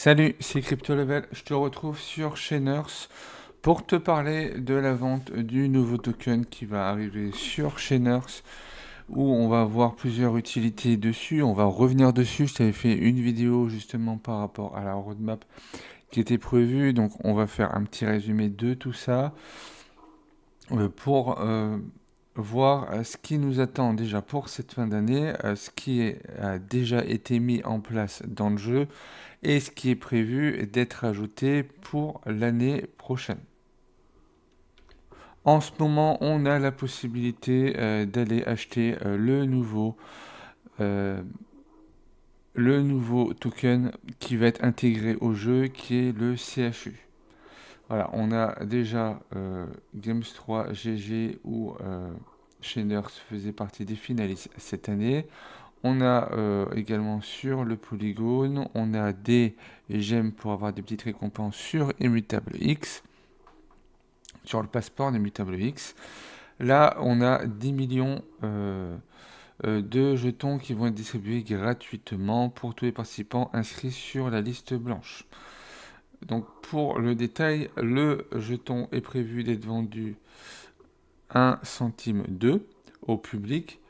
Salut, c'est CryptoLevel. Je te retrouve sur Chainers pour te parler de la vente du nouveau token qui va arriver sur Chainers où on va voir plusieurs utilités dessus. On va revenir dessus. Je t'avais fait une vidéo justement par rapport à la roadmap qui était prévue. Donc on va faire un petit résumé de tout ça pour voir ce qui nous attend déjà pour cette fin d'année, ce qui a déjà été mis en place dans le jeu et ce qui est prévu d'être ajouté pour l'année prochaine. En ce moment, on a la possibilité d'aller acheter euh, le nouveau token qui va être intégré au jeu, qui est le CHU. Voilà, on a déjà Games 3 GG où Chainers faisait partie des finalistes cette année. On a également sur le polygone, on a des gemmes pour avoir des petites récompenses sur Immutable X, sur le passeport d'Immutable X. Là, on a 10 millions de jetons qui vont être distribués gratuitement pour tous les participants inscrits sur la liste blanche. Donc pour le détail, le jeton est prévu d'être vendu 1 centime 2 au public.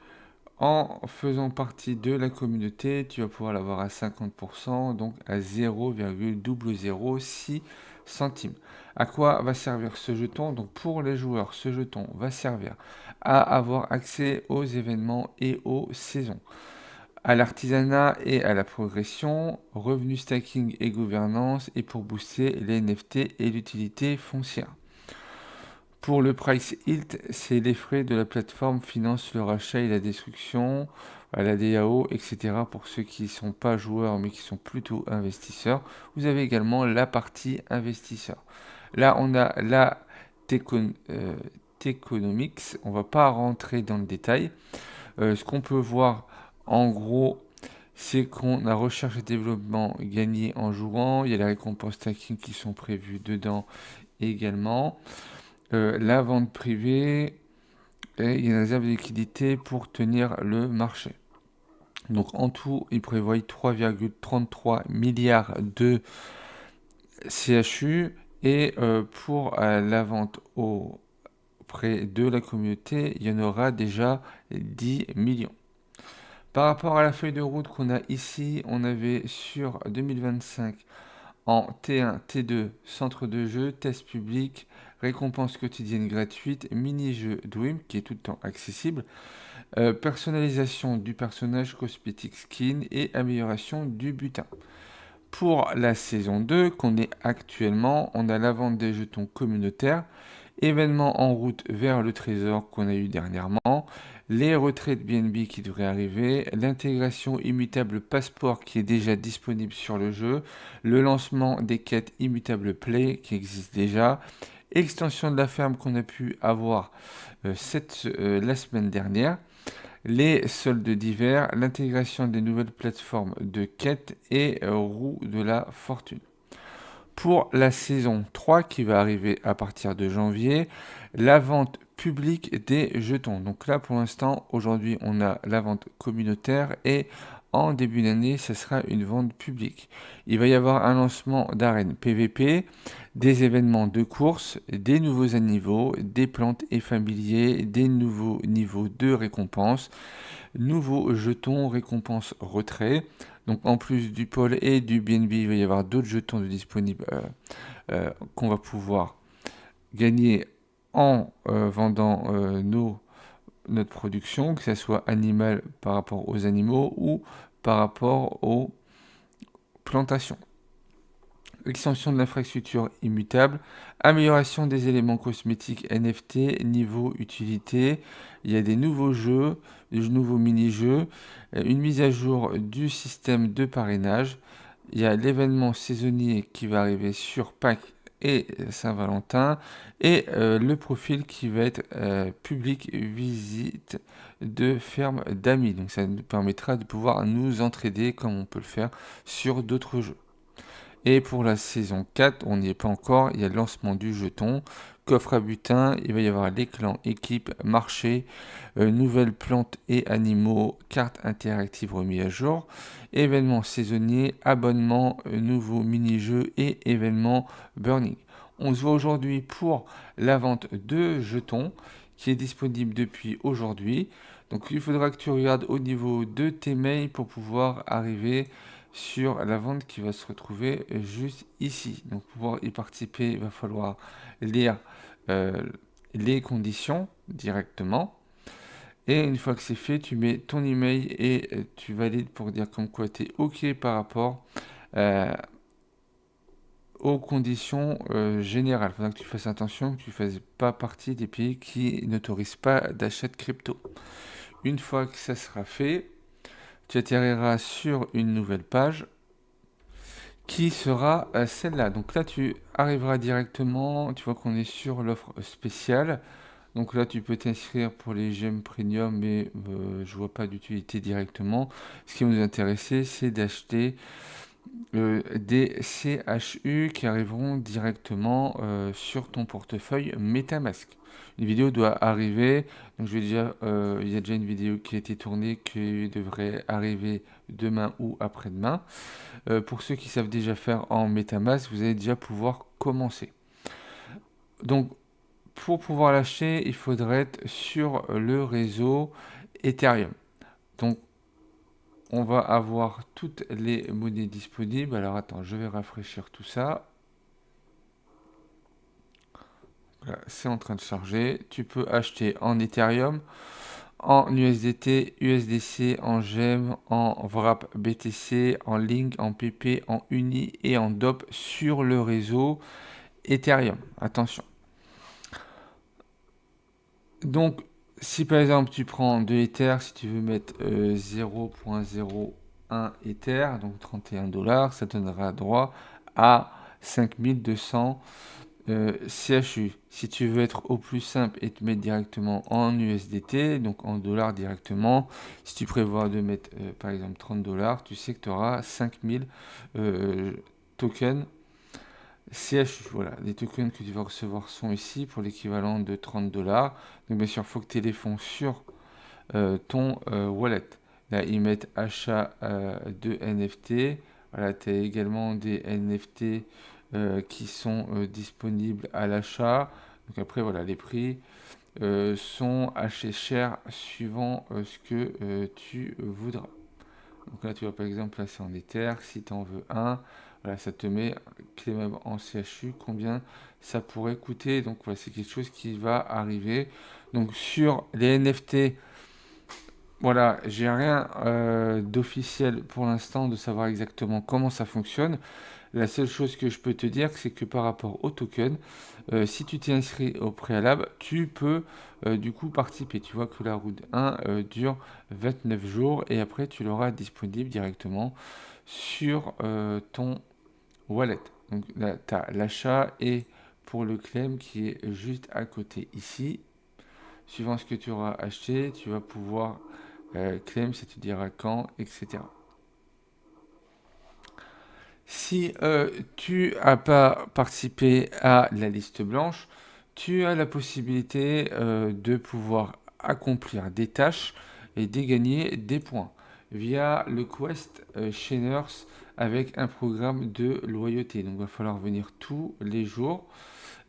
En faisant partie de la communauté, tu vas pouvoir l'avoir à 50%, donc à 0,006 centimes. À quoi va servir ce jeton? Donc pour les joueurs, ce jeton va servir à avoir accès aux événements et aux saisons, à l'artisanat et à la progression, revenu stacking et gouvernance, et pour booster les NFT et l'utilité foncière. Pour le price yield, c'est les frais de la plateforme financent le rachat et la destruction, la DAO, etc. Pour ceux qui ne sont pas joueurs mais qui sont plutôt investisseurs. Vous avez également la partie investisseur. Là, on a la Techonomics. On ne va pas rentrer dans le détail. Ce qu'on peut voir en gros, c'est qu'on a recherche et développement gagné en jouant. Il y a les récompenses stacking qui sont prévues dedans également. La vente privée et il y a une réserve de liquidité pour tenir le marché. Donc en tout, il prévoit 3,33 milliards de CHU et pour la vente auprès de la communauté, il y en aura déjà 10 millions. Par rapport à la feuille de route qu'on a ici, on avait sur 2025 en T1, T2, centre de jeu, test public, récompense quotidienne gratuite, mini-jeu Dwim qui est tout le temps accessible, personnalisation du personnage, cosmétique skin et amélioration du butin. Pour la saison 2 qu'on est actuellement, on a la vente des jetons communautaires, événements en route vers le trésor qu'on a eu dernièrement, les retraits de BNB qui devraient arriver, l'intégration immutable passeport qui est déjà disponible sur le jeu, le lancement des quêtes immutable play qui existent déjà, extension de la ferme qu'on a pu avoir la semaine dernière, les soldes d'hiver, l'intégration des nouvelles plateformes de quêtes et roue de la fortune. Pour la saison 3 qui va arriver à partir de janvier, la vente publique des jetons. Donc là pour l'instant, aujourd'hui on a la vente communautaire et en début d'année, ce sera une vente publique. Il va y avoir un lancement d'arène PVP, des événements de course, des nouveaux niveaux, des plantes et familiers, des nouveaux niveaux de récompenses, nouveaux jetons récompenses retrait. Donc en plus du pôle et du BNB, il va y avoir d'autres jetons de disponibles qu'on va pouvoir gagner en vendant notre production, que ce soit animal par rapport aux animaux ou par rapport aux plantations. Extension de l'infrastructure immutable, amélioration des éléments cosmétiques NFT, niveau utilité, il y a des nouveaux jeux, des nouveaux mini-jeux, une mise à jour du système de parrainage, il y a l'événement saisonnier qui va arriver sur Pâques et Saint-Valentin, et le profil qui va être public visite de ferme d'amis. Donc ça nous permettra de pouvoir nous entraider comme on peut le faire sur d'autres jeux. Et pour la saison 4, on n'y est pas encore, il y a le lancement du jeton, coffre à butin, il va y avoir les clans, équipe, marché, nouvelles plantes et animaux, cartes interactives remis à jour, événements saisonniers, abonnements, nouveaux mini-jeux et événements burning. On se voit aujourd'hui pour la vente de jetons qui est disponible depuis aujourd'hui. Donc il faudra que tu regardes au niveau de tes mails pour pouvoir arriver sur la vente qui va se retrouver juste ici. Donc pour pouvoir y participer, il va falloir lire euh, les conditions directement. Et une fois que c'est fait, tu mets ton email et tu valides pour dire comme quoi tu es OK par rapport euh, aux conditions générales. Il faudra que tu fasses attention que tu ne fasses pas partie des pays qui n'autorisent pas d'achat de crypto. Une fois que ça sera fait, tu atterriras sur une nouvelle page qui sera celle-là. Donc là, tu arriveras directement, tu vois qu'on est sur l'offre spéciale. Donc là, tu peux t'inscrire pour les gemmes premium, mais je vois pas d'utilité directement. Ce qui va nous intéresser, c'est d'acheter des CHU qui arriveront directement sur ton portefeuille MetaMask. Une vidéo doit arriver, donc il y a déjà une vidéo qui a été tournée qui devrait arriver demain ou après-demain. Pour ceux qui savent déjà faire en MetaMask, vous allez déjà pouvoir commencer. Donc, pour pouvoir l'acheter, il faudrait être sur le réseau Ethereum. Donc, on va avoir toutes les monnaies disponibles. Alors, attends, je vais rafraîchir tout ça. Voilà, c'est en train de charger. Tu peux acheter en Ethereum, en USDT, USDC, en GEM, en WRAP BTC, en Link, en PP, en Uni et en DOP sur le réseau Ethereum. Attention. Donc, si par exemple tu prends 2 Ether, si tu veux mettre 0.01 Ether, donc 31 dollars, ça te donnera droit à 5200 CHU. Si tu veux être au plus simple et te mettre directement en USDT, donc en dollars directement, si tu prévois de mettre par exemple 30 dollars, tu sais que tu auras 5000 tokens CHU. Voilà, les tokens que tu vas recevoir sont ici pour l'équivalent de 30 dollars. Donc bien sûr, il faut que tu aies les fonds sur ton wallet. Là, ils mettent achat de NFT. Voilà, tu as également des NFT qui sont disponibles à l'achat. Donc après, voilà, les prix sont assez chers suivant ce que tu voudras. Donc là, tu vas par exemple placer en Ether. Si tu en veux un, voilà, ça te met clé même en CHU combien ça pourrait coûter. Donc voilà, c'est quelque chose qui va arriver. Donc sur les NFT, voilà, j'ai rien d'officiel pour l'instant de savoir exactement comment ça fonctionne. La seule chose que je peux te dire, c'est que par rapport au token, si tu t'es inscrit au préalable, tu peux du coup participer. Tu vois que la route 1 dure 29 jours et après tu l'auras disponible directement sur ton wallet. Donc là, tu as l'achat et pour le claim qui est juste à côté ici. Suivant ce que tu auras acheté, tu vas pouvoir claim, ça te dira quand, etc. Si tu n'as pas participé à la liste blanche, tu as la possibilité de pouvoir accomplir des tâches et de gagner des points via le Quest Chainers avec un programme de loyauté. Donc il va falloir venir tous les jours.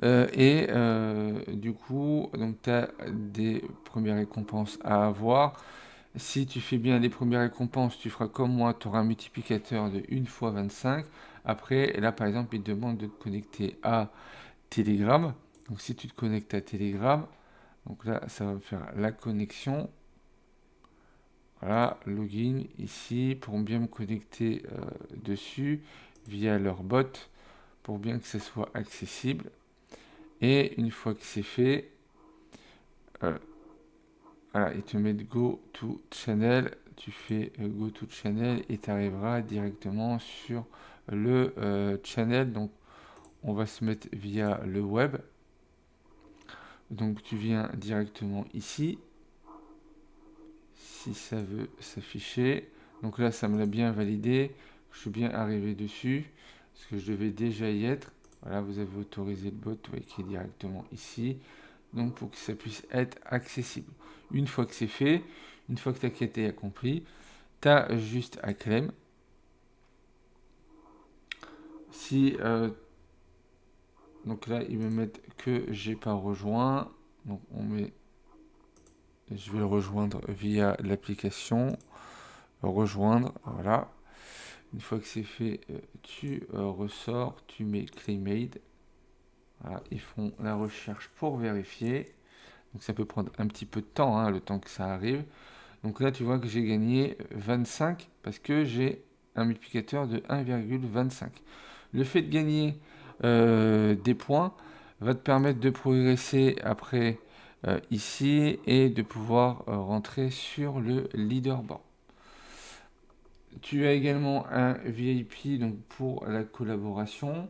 Du coup, tu as des premières récompenses à avoir. Si tu fais bien les premières récompenses, tu feras comme moi, tu auras un multiplicateur de 1 fois 25. Après, là par exemple, il te demande de te connecter à Telegram. Donc si tu te connectes à Telegram, donc là ça va me faire la connexion. Voilà, login ici pour bien me connecter dessus via leur bot pour bien que ça soit accessible. Et une fois que c'est fait, euh, voilà, ils te mettent Go to Channel. Tu fais Go to Channel et tu arriveras directement sur le channel. Donc, on va se mettre via le web. Donc, tu viens directement ici. Si ça veut s'afficher. Donc là, ça me l'a bien validé. Je suis bien arrivé dessus. parce que je devais déjà y être. Voilà, vous avez autorisé le bot, vous voyez, qui est directement ici. Donc pour que ça puisse être accessible. Une fois que c'est fait, une fois que ta quête est accomplie, tu as juste à claim. Si donc là ils me mettent que j'ai pas rejoint, donc on met, je vais le rejoindre via l'application, rejoindre, voilà. Une fois que c'est fait, tu ressors, tu mets claimade. Voilà, ils font la recherche pour vérifier. Donc ça peut prendre un petit peu de temps, hein, le temps que ça arrive. Donc là, tu vois que j'ai gagné 25 parce que j'ai un multiplicateur de 1,25. Le fait de gagner des points va te permettre de progresser après ici et de pouvoir rentrer sur le leaderboard. Tu as également un VIP donc pour la collaboration,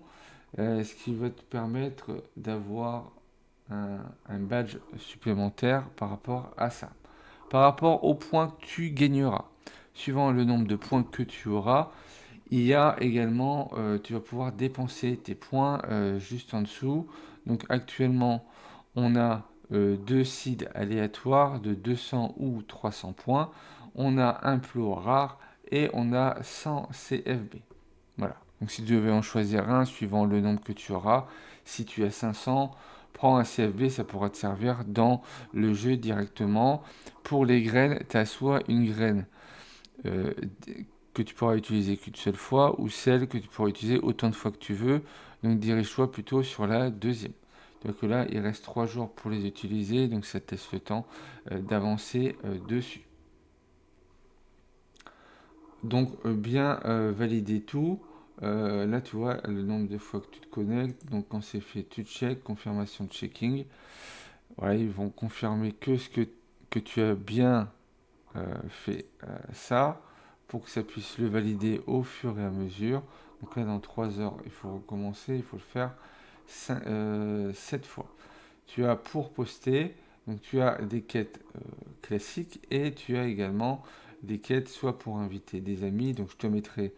ce qui va te permettre d'avoir un badge supplémentaire par rapport à ça. Par rapport aux points que tu gagneras, suivant le nombre de points que tu auras, il y a également, tu vas pouvoir dépenser tes points juste en dessous. Donc actuellement, on a deux seeds aléatoires de 200 ou 300 points. On a un plot rare et on a 100 CFB. Voilà. Donc si tu devais en choisir un, suivant le nombre que tu auras, si tu as 500, prends un CFB, ça pourra te servir dans le jeu directement. Pour les graines, tu as soit une graine euh, que tu pourras utiliser qu'une seule fois ou celle que tu pourras utiliser autant de fois que tu veux. Donc dirige-toi plutôt sur la deuxième. Donc là, il reste 3 jours pour les utiliser, donc ça te laisse le temps d'avancer dessus. Donc bien valider tout. Là, tu vois le nombre de fois que tu te connectes. Donc quand c'est fait, tu check, confirmation de checking. Voilà, ils vont confirmer que tu as bien fait ça pour que ça puisse le valider au fur et à mesure. Donc là, dans 3 heures, il faut recommencer, il faut le faire 7 fois. Tu as pour poster, donc tu as des quêtes classiques et tu as également des quêtes soit pour inviter des amis, donc je te mettrai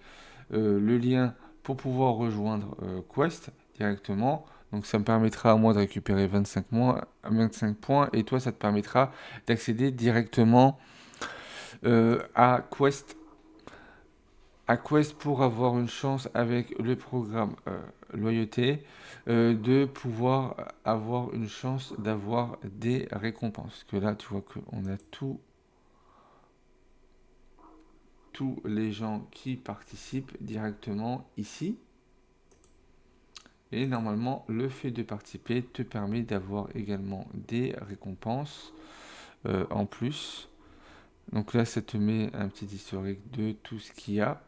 le lien pour pouvoir rejoindre Quest directement. Donc ça me permettra à moi de récupérer 25 points et toi ça te permettra d'accéder directement à Quest pour avoir une chance avec le programme loyauté de pouvoir avoir une chance d'avoir des récompenses. Parce que là, tu vois qu'on a tous les gens qui participent directement ici. Et normalement, le fait de participer te permet d'avoir également des récompenses en plus. Donc là, ça te met un petit historique de tout ce qu'il y a.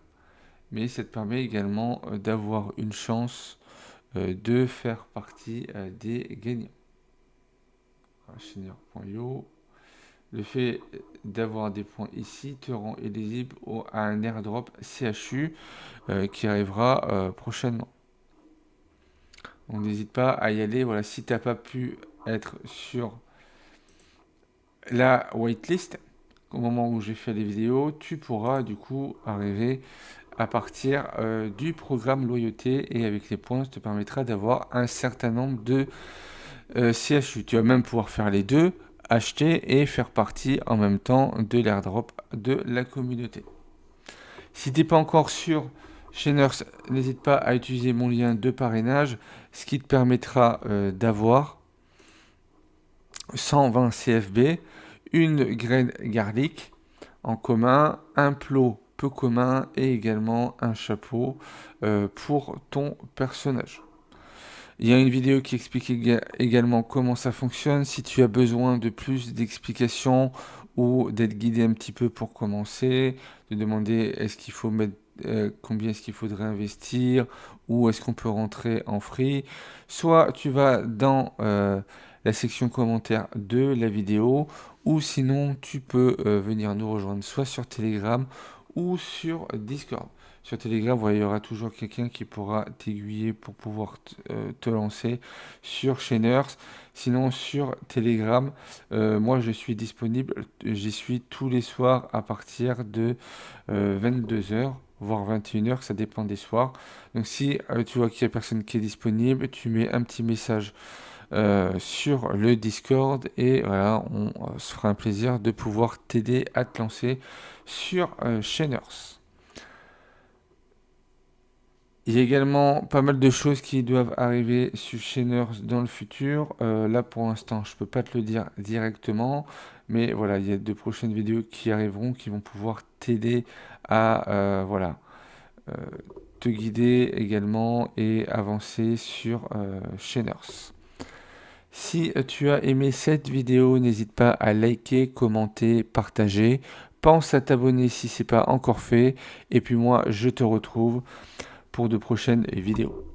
Mais ça te permet également d'avoir une chance de faire partie des gagnants. Senior.io. Le fait d'avoir des points ici te rend éligible à un airdrop CHU qui arrivera prochainement. On n'hésite pas à y aller. Voilà, si tu n'as pas pu être sur la waitlist au moment où j'ai fait les vidéos, tu pourras du coup arriver à partir du programme loyauté et avec les points, ça te permettra d'avoir un certain nombre de CHU. Tu vas même pouvoir faire les deux, acheter et faire partie en même temps de l'airdrop de la communauté. Si tu n'es pas encore sur Chainers, n'hésite pas à utiliser mon lien de parrainage, ce qui te permettra d'avoir 120 CFB, une graine garlic en commun, un plot peu commun et également un chapeau pour ton personnage. Il y a une vidéo qui explique également comment ça fonctionne. Si tu as besoin de plus d'explications ou d'être guidé un petit peu pour commencer, de demander est-ce qu'il faut mettre combien est-ce qu'il faudrait investir ou est-ce qu'on peut rentrer en free, soit tu vas dans la section commentaires de la vidéo ou sinon tu peux venir nous rejoindre soit sur Telegram ou sur Discord. Sur Telegram, il y aura toujours quelqu'un qui pourra t'aiguiller pour pouvoir te lancer sur Chainers. Sinon, sur Telegram, moi je suis disponible. J'y suis tous les soirs à partir de 22 heures. voire 21h, ça dépend des soirs. Donc si tu vois qu'il n'y a personne qui est disponible, tu mets un petit message sur le Discord et voilà, on se fera un plaisir de pouvoir t'aider à te lancer sur Sheners. Il y a également pas mal de choses qui doivent arriver sur Sheners dans le futur. Là pour l'instant, je peux pas te le dire directement, mais voilà, il y a de prochaines vidéos qui arriveront qui vont pouvoir t'aider à voilà, euh, te guider également et avancer sur Sheners. Si tu as aimé cette vidéo, n'hésite pas à liker, commenter, partager. Pense à t'abonner si ce n'est pas encore fait. Et puis moi, je te retrouve pour de prochaines vidéos.